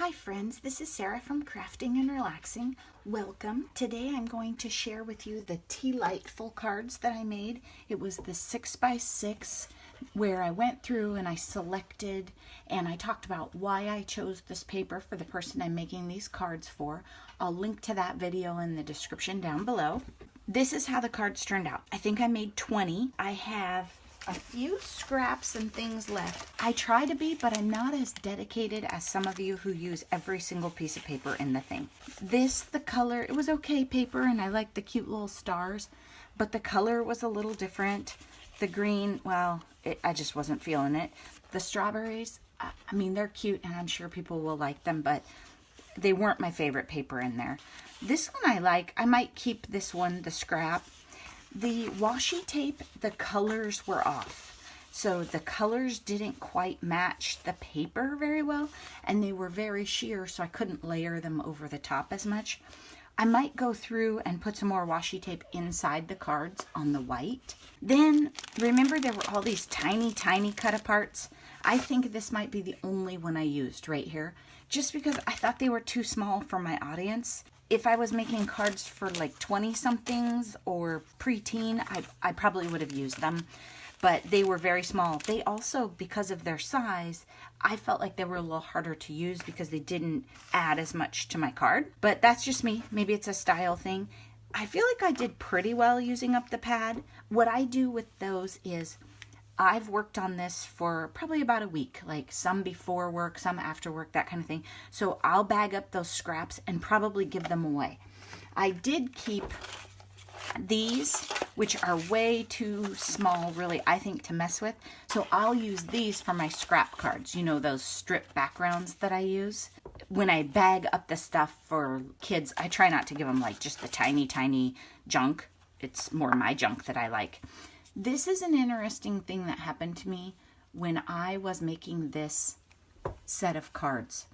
Hi friends, this is Sarah from Crafting and Relaxing. Welcome. Today I'm going to share with you the Tealightful cards that I made. It was the 6x6 where I went through and I selected and I talked about why I chose this paper for the person I'm making these cards for. I'll link to that video in the description down below. This is how the cards turned out. I think I made 20. I have a few scraps and things left. I try to be, but I'm not as dedicated as some of you who use every single piece of paper in the thing. The color, it was okay paper and I like the cute little stars, but the color was a little different. The green, well, I just wasn't feeling it. The strawberries, I mean, they're cute and I'm sure people will like them, but they weren't my favorite paper in there. This one I like. I might keep this one, the scrap. The washi tape, the colors were off. So the colors didn't quite match the paper very well, and they were very sheer, so I couldn't layer them over the top as much. I might go through and put some more washi tape inside the cards on the white. Then, remember there were all these tiny, tiny cut-aparts? I think this might be the only one I used right here, just because I thought they were too small for my audience. If I was making cards for like 20-somethings or preteen, I probably would have used them, but they were very small. They also, because of their size, I felt like they were a little harder to use because they didn't add as much to my card. But that's just me. Maybe it's a style thing. I feel like I did pretty well using up the pad. What I do with those is I've worked on this for probably about a week, like some before work, some after work, that kind of thing. So I'll bag up those scraps and probably give them away. I did keep these, which are way too small, really, I think, to mess with. So I'll use these for my scrap cards. You know, those strip backgrounds that I use. When I bag up the stuff for kids, I try not to give them like just the tiny, tiny junk. It's more my junk that I like. This is an interesting thing that happened to me when I was making this set of cards.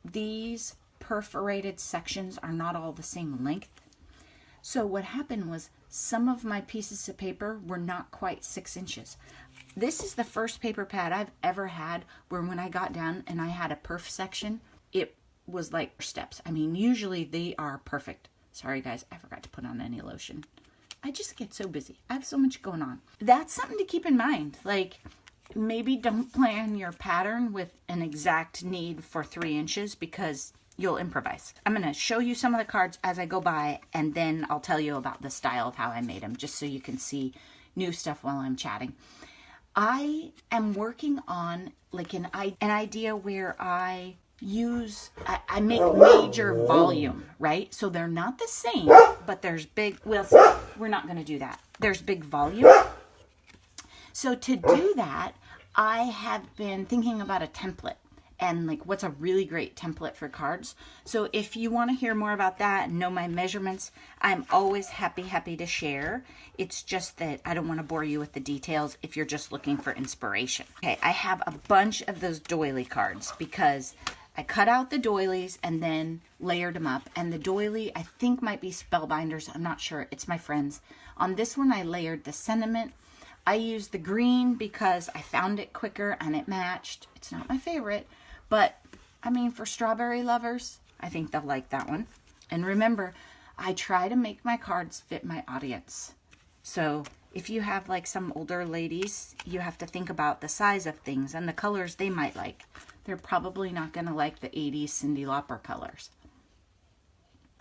These perforated sections are not all the same length. So what happened was some of my pieces of paper were not quite 6 inches. This is the first paper pad I've ever had where when I got down and I had a perf section, it was like steps. I mean, usually they are perfect. Sorry guys, I forgot to put on any lotion. I just get so busy. I have so much going on. That's something to keep in mind. Like, maybe don't plan your pattern with an exact need for 3 inches because you'll improvise. I'm going to show you some of the cards as I go by, and then I'll tell you about the style of how I made them, just so you can see new stuff while I'm chatting. I am working on like an idea where I make major volume, right? So they're not the same, but there's big, well, we're not going to do that. There's big volume. So to do that, I have been thinking about a template and like what's a really great template for cards. So if you want to hear more about that and know my measurements, I'm always happy to share. It's just that I don't want to bore you with the details if you're just looking for inspiration. Okay, I have a bunch of those doily cards because I cut out the doilies and then layered them up. And the doily, I think, might be Spellbinders. I'm not sure. It's my friend's. On this one, I layered the sentiment. I used the green because I found it quicker and it matched. It's not my favorite, but I mean, for strawberry lovers, I think they'll like that one. And remember, I try to make my cards fit my audience. So if you have like some older ladies, you have to think about the size of things and the colors they might like. They're probably not going to like the 80s Cyndi Lauper colors.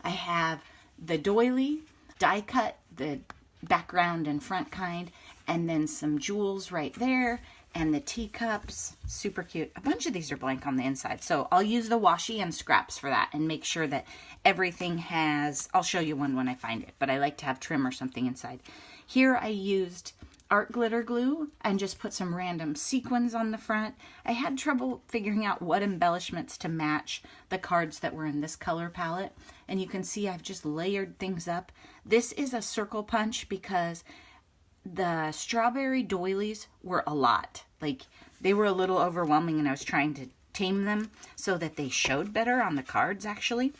I have the doily, die cut, the background and front kind, and then some jewels right there, and the teacups, super cute. A bunch of these are blank on the inside, so I'll use the washi and scraps for that and make sure that everything has, I'll show you one when I find it, but I like to have trim or something inside. Here I used art glitter glue and just put some random sequins on the front. I had trouble figuring out what embellishments to match the cards that were in this color palette, and you can see I've just layered things up. This is a circle punch because the strawberry doilies were a lot. Like, they were a little overwhelming and I was trying to tame them so that they showed better on the cards actually.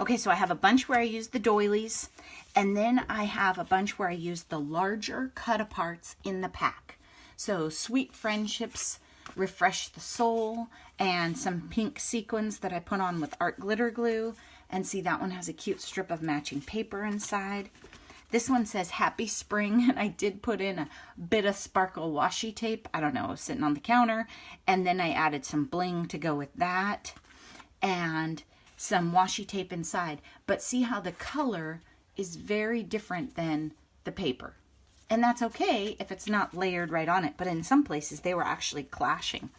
Okay, so I have a bunch where I used the doilies, and then I have a bunch where I used the larger cut-aparts in the pack. So Sweet Friendships Refresh the Soul, and some pink sequins that I put on with art glitter glue. And see, that one has a cute strip of matching paper inside. This one says Happy Spring, and I did put in a bit of sparkle washi tape. I don't know, it was sitting on the counter. And then I added some bling to go with that, and some washi tape inside. But see how the color is very different than the paper. And that's okay if it's not layered right on it, but in some places they were actually clashing.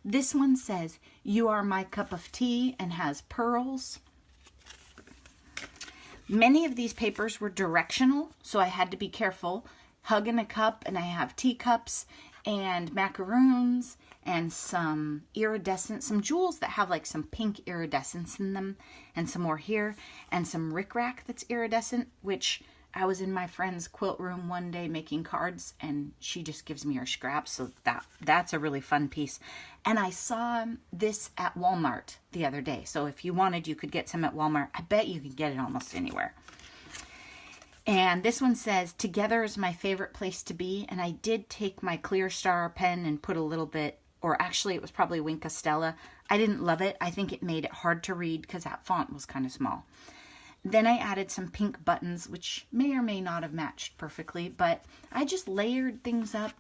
This one says, You Are My Cup of Tea, and has pearls. Many of these papers were directional, so I had to be careful. Hug in a Cup, and I have teacups and macaroons and some iridescent, some jewels that have like some pink iridescence in them, and some more here, and some rickrack that's iridescent, which I was in my friend's quilt room one day making cards, and she just gives me her scraps, so that's a really fun piece. And I saw this at Walmart the other day, so if you wanted, you could get some at Walmart. I bet you can get it almost anywhere. And this one says, Together is my favorite place to be, and I did take my Clear Star pen and put a little bit, or actually it was probably Wink Stella. I didn't love it. I think it made it hard to read because that font was kind of small. Then I added some pink buttons, which may or may not have matched perfectly, but I just layered things up.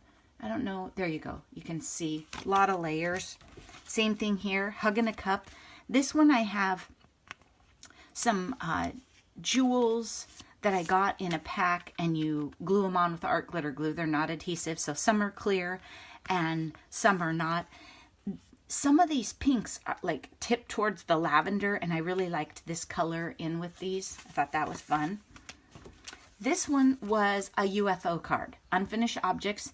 I don't know. There you go. You can see a lot of layers. Same thing here. Hug in a Cup. This one I have some jewels that I got in a pack, and you glue them on with art glitter glue. They're not adhesive, so some are clear and some are not. Some of these pinks are like tip towards the lavender, and I really liked this color in with these. I thought that was fun. This one was a UFO card, Unfinished Objects.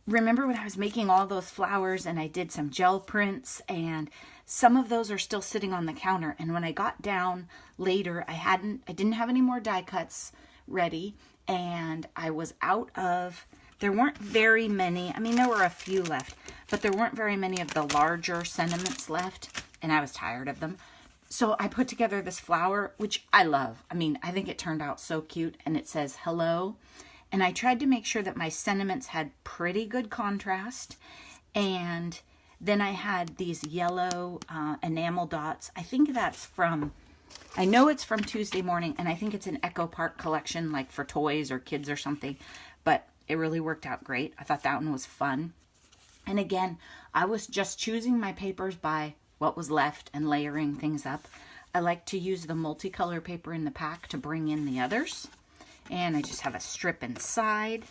Remember when I was making all those flowers and I did some gel prints, and some of those are still sitting on the counter. And when I got down later, I didn't have any more die cuts ready, and I was out of, there weren't very many. I mean, there were a few left, but there weren't very many of the larger sentiments left, and I was tired of them. So I put together this flower, which I love. I mean, I think it turned out so cute, and it says hello. And I tried to make sure that my sentiments had pretty good contrast. And then I had these yellow enamel dots. I think that's from, I know it's from Tuesday Morning, and I think it's an Echo Park collection, like for toys or kids or something. But it really worked out great. I thought that one was fun. And again, I was just choosing my papers by what was left and layering things up. I like to use the multicolor paper in the pack to bring in the others. And I just have a strip inside.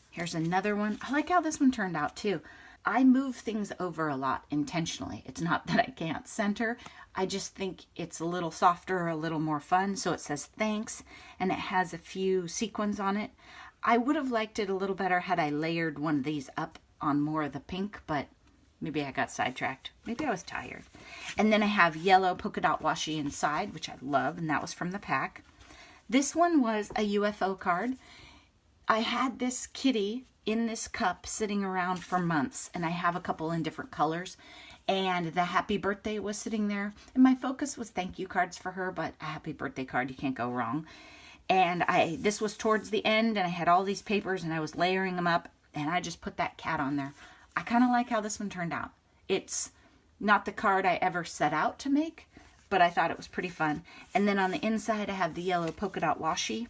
Here's another one. I like how this one turned out too. I move things over a lot intentionally. It's not that I can't center. I just think it's a little softer, a little more fun. So it says thanks, and it has a few sequins on it. I would have liked it a little better had I layered one of these up on more of the pink, but maybe I got sidetracked. Maybe I was tired. And then I have yellow polka dot washi inside, which I love, and that was from the pack. This one was a UFO card. I had this kitty in this cup sitting around for months, and I have a couple in different colors, and the happy birthday was sitting there, and my focus was thank you cards for her, but a happy birthday card, you can't go wrong. And this was towards the end, and I had all these papers, and I was layering them up, and I just put that cat on there. I kind of like how this one turned out. It's not the card I ever set out to make, but I thought it was pretty fun. And then on the inside, I have the yellow polka dot washi.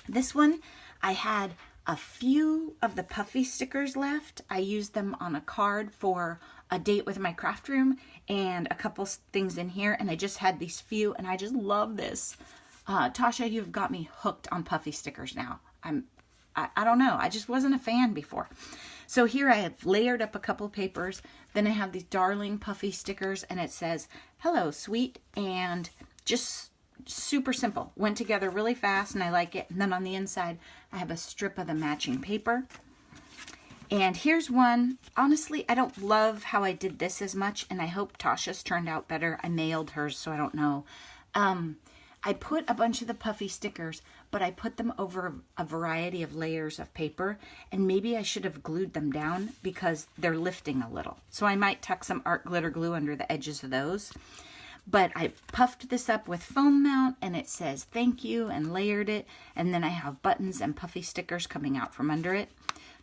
This one, I had a few of the puffy stickers left. I used them on a card for a date with my craft room and a couple things in here, and I just had these few, and I just love this. Tasha, you've got me hooked on puffy stickers now. I don't know. I just wasn't a fan before. So here I have layered up a couple papers. Then I have these darling puffy stickers, and it says, hello, sweet, and just super simple. Went together really fast, and I like it. And then on the inside, I have a strip of the matching paper. And here's one. Honestly, I don't love how I did this as much, and I hope Tasha's turned out better. I mailed hers, so I don't know. I put a bunch of the puffy stickers, but I put them over a variety of layers of paper, and maybe I should have glued them down because they're lifting a little. So I might tuck some art glitter glue under the edges of those. But I puffed this up with foam mount, and it says thank you, and layered it, and then I have buttons and puffy stickers coming out from under it.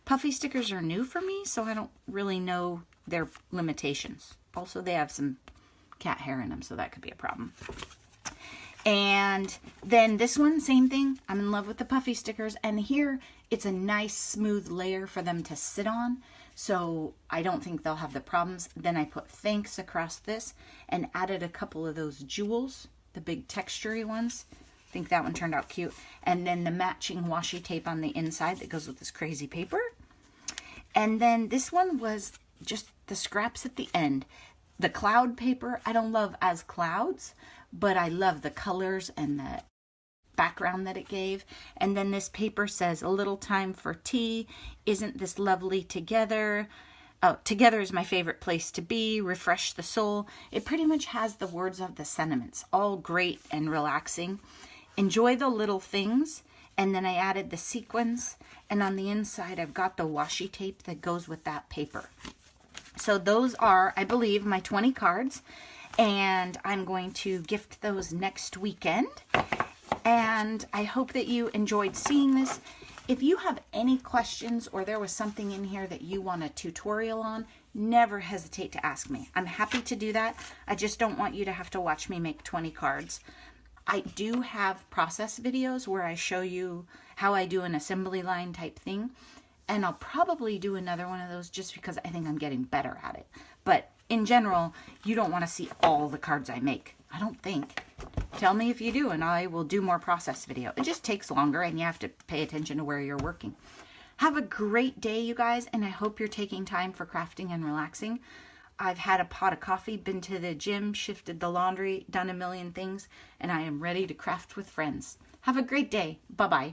Puffy stickers are new for me, so I don't really know their limitations. Also, they have some cat hair in them, so that could be a problem. And then this one, same thing. I'm in love with the puffy stickers. And here, it's a nice smooth layer for them to sit on. So I don't think they'll have the problems. Then I put thanks across this and added a couple of those jewels, the big textury ones. I think that one turned out cute. And then the matching washi tape on the inside that goes with this crazy paper. And then this one was just the scraps at the end. The cloud paper, I don't love as clouds, but I love the colors and the background that it gave. And then this paper says, a little time for tea. Isn't this lovely together? Oh, together is my favorite place to be. Refresh the soul. It pretty much has the words of the sentiments, all great and relaxing. Enjoy the little things. And then I added the sequins. And on the inside, I've got the washi tape that goes with that paper. So those are, I believe, my 20 cards, and I'm going to gift those next weekend. And I hope that you enjoyed seeing this. If you have any questions or there was something in here that you want a tutorial on, never hesitate to ask me. I'm happy to do that. I just don't want you to have to watch me make 20 cards. I do have process videos where I show you how I do an assembly line type thing. And I'll probably do another one of those just because I think I'm getting better at it. But in general, you don't want to see all the cards I make. I don't think. Tell me if you do, and I will do more process video. It just takes longer, and you have to pay attention to where you're working. Have a great day, you guys, and I hope you're taking time for crafting and relaxing. I've had a pot of coffee, been to the gym, shifted the laundry, done a million things, and I am ready to craft with friends. Have a great day. Bye-bye.